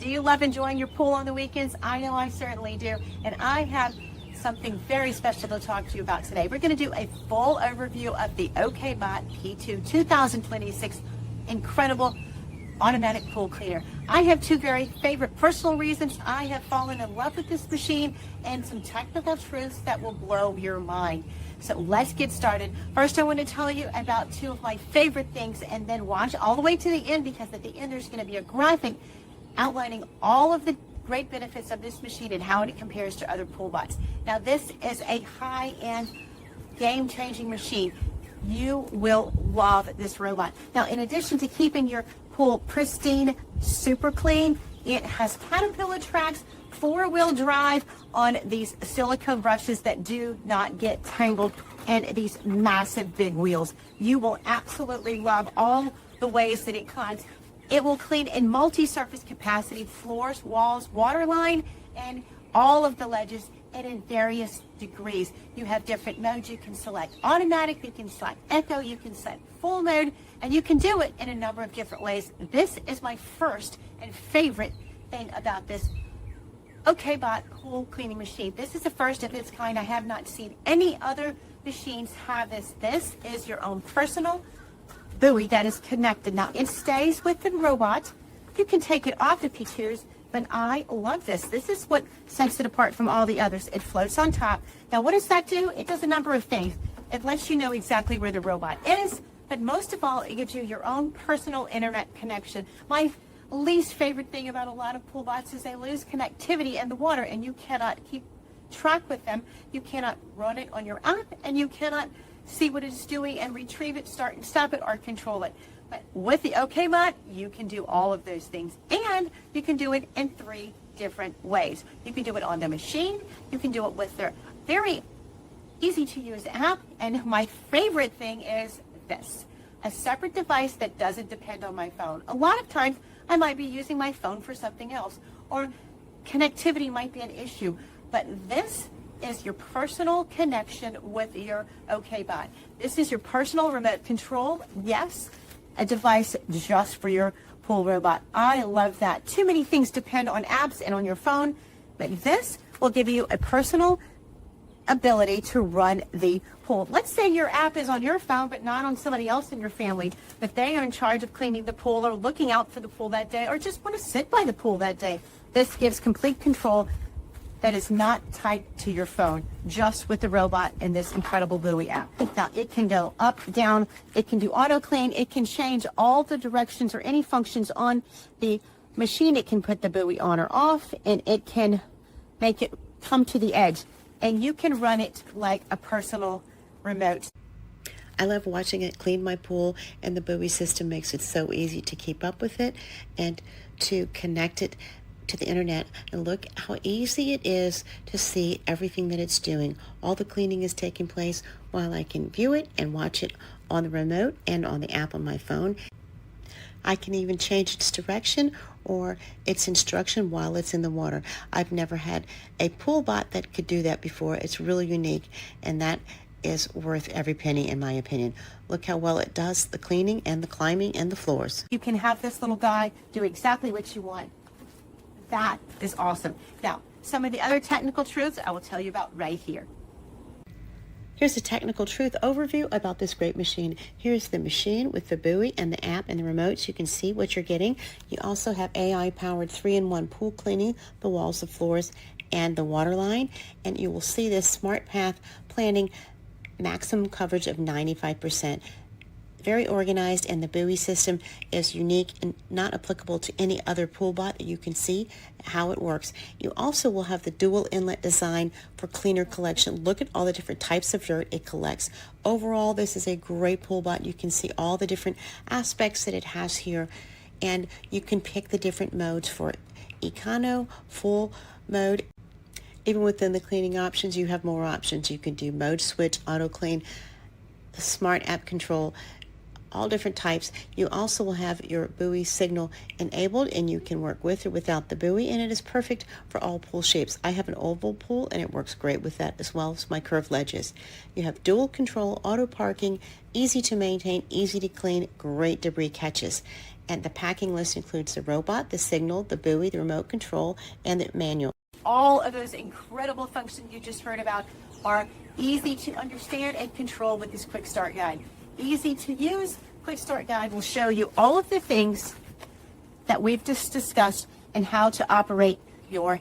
Do you love enjoying your pool on the weekends? I know I certainly do. And I have something very special to talk to you about today. We're going to do a full overview of the OKBOT P2 2026 incredible automatic pool cleaner. I have two very favorite personal reasons I have fallen in love with this machine and some technical truths that will blow your mind. So let's get started. First, I want to tell you about two of my favorite things and then watch all the way to the end, because at the end there's going to be a graphic outlining all of the great benefits of this machine and how it compares to other pool bots. Now, this is a high-end, game-changing machine. You will love this robot. Now, in addition to keeping your pool pristine, super clean, it has Caterpillar tracks, four-wheel drive on these silicone brushes that do not get tangled, and these massive big wheels. You will absolutely love all the ways that it cleans. It will clean in multi-surface capacity, floors, walls, waterline, and all of the ledges, and in various degrees. You have different modes you can select. Automatic, you can select echo, you can select full mode, and you can do it in a number of different ways. This is my first and favorite thing about this OKBOT pool cleaning machine. This is the first of its kind. I have not seen any other machines have this. This is your own personal buoy that is connected. Now, it stays with the robot. You can take it off the P2s, but I love this. This is what sets it apart from all the others. It floats on top. Now, what does that do? It does a number of things. It lets you know exactly where the robot is, but most of all, it gives you your own personal internet connection. My least favorite thing about a lot of pool bots is they lose connectivity in the water, and you cannot keep track with them. You cannot run it on your app, and you cannot see what it's doing and retrieve it, start and stop it, or control it. But with the OKBOT, you can do all of those things, and you can do it in three different ways. You can do it on the machine, you can do it with their very easy to use app, and my favorite thing is this, a separate device that doesn't depend on my phone. A lot of times I might be using my phone for something else, or connectivity might be an issue, but this is your personal connection with your OKBOT. This is your personal remote control. Yes, a device just for your pool robot. I love that. Too many things depend on apps and on your phone, but this will give you a personal ability to run the pool. Let's say your app is on your phone but not on somebody else in your family, but they are in charge of cleaning the pool or looking out for the pool that day, or just want to sit by the pool that day. This gives complete control that is not tied to your phone, just with the robot and this incredible buoy app. Now, it can go up, down, it can do auto clean, it can change all the directions or any functions on the machine. It can put the buoy on or off, and it can make it come to the edge, and you can run it like a personal remote. I love watching it clean my pool, and the buoy system makes it so easy to keep up with it and to connect it to the internet. And look how easy it is to see everything that it's doing. All the cleaning is taking place while I can view it and watch it on the remote and on the app on my phone. I can even change its direction or its instruction while it's in the water. I've never had a pool bot that could do that before. It's really unique, and that is worth every penny in my opinion. Look how well it does the cleaning and the climbing and the floors. You can have this little guy do exactly what you want. That is awesome. Now, some of the other technical truths I will tell you about right here. Here's a technical truth overview about this great machine. Here's the machine with the buoy and the app and the remotes. You can see what you're getting. You also have AI-powered 3-in-1 pool cleaning, the walls, the floors, and the water line. And you will see this smart path planning, maximum coverage of 95%. Very organized, and the buoy system is unique and not applicable to any other pool bot. You can see how it works. You also will have the dual inlet design for cleaner collection. Look at all the different types of dirt it collects. Overall, this is a great pool bot. You can see all the different aspects that it has here, and you can pick the different modes for econo, full mode. Even within the cleaning options, you have more options. You can do mode switch, auto clean, smart app control, all different types. You also will have your buoy signal enabled, and you can work with or without the buoy, and it is perfect for all pool shapes. I have an oval pool, and it works great with that, as well as my curved ledges. You have dual control, auto parking, easy to maintain, easy to clean, great debris catches. And the packing list includes the robot, the signal, the buoy, the remote control, and the manual. All of those incredible functions you just heard about are easy to understand and control with this quick start guide. Easy to use. Quick start guide will show you all of the things that we've just discussed and how to operate your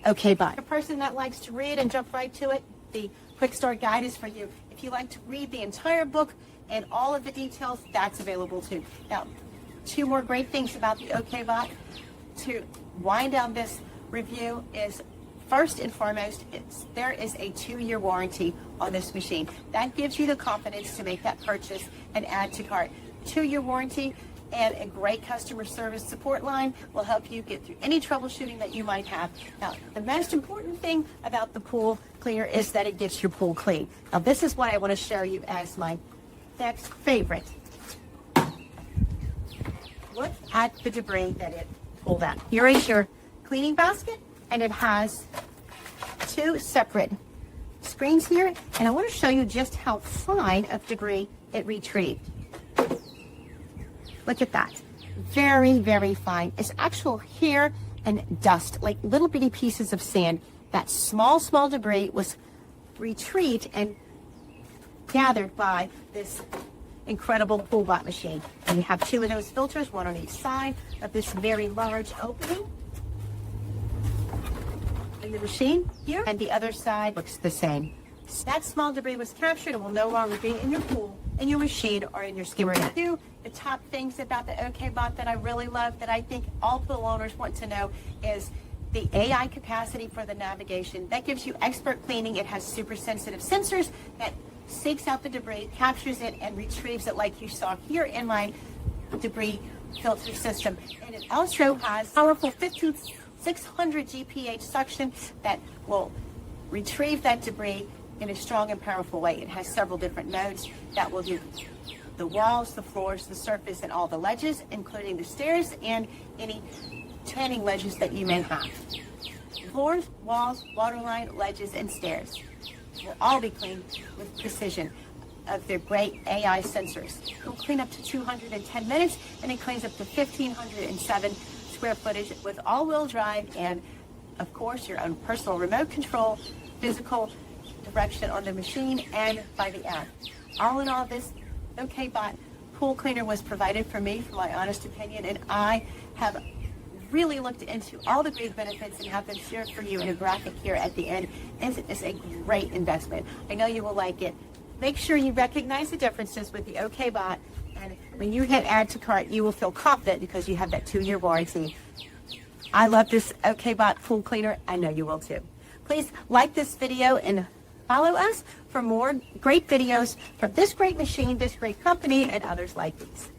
OKBOT. A person that likes to read and jump right to it, the quick start guide is for you. If you like to read the entire book and all of the details, that's available too. Now, two more great things about the OKBOT to wind down this review is, first and foremost, there is a 2-year warranty on this machine. That gives you the confidence to make that purchase and add to cart. 2-year warranty and a great customer service support line will help you get through any troubleshooting that you might have. Now, the most important thing about the pool cleaner is that it gets your pool clean. Now, this is what I want to show you as my next favorite. Look at the debris that it pulled out. Here is your cleaning basket, and it has 2 separate screens here, and I want to show you just how fine of debris it retrieved. Look at that. Very, very fine. It's actual hair and dust, like little bitty pieces of sand. That small debris was retrieved and gathered by this incredible PoolBot machine. And you have 2 of those filters, one on each side of this very large opening in the machine here, and the other side looks the same. So that small debris was captured and will no longer be in your pool, in your machine, or in your skimmer net. The top things about the OKBOT that I really love, that I think all pool owners want to know, is the AI capacity for the navigation. That gives you expert cleaning. It has super sensitive sensors that seeks out the debris, captures it, and retrieves it like you saw here in my debris filter system. And it also has powerful 15600 GPH suction that will retrieve that debris in a strong and powerful way. It has several different modes that will do the walls, the floors, the surface, and all the ledges, including the stairs and any tanning ledges that you may have. Floors, walls, waterline, ledges, and stairs will all be cleaned with precision of their great AI sensors. It will clean up to 210 minutes, and it cleans up to 1,507 square footage with all-wheel drive and, of course, your own personal remote control, physical direction on the machine, and by the app. All in all, this OKBOT pool cleaner was provided for me, for my honest opinion, and I have really looked into all the great benefits and have them shared for you in a graphic here at the end. It is a great investment. I know you will like it. Make sure you recognize the differences with the OKBOT, and when you hit add to cart, you will feel confident because you have that 2-year warranty. I love this OKBOT pool cleaner. I know you will too. Please like this video and follow us for more great videos from this great machine, this great company, and others like these.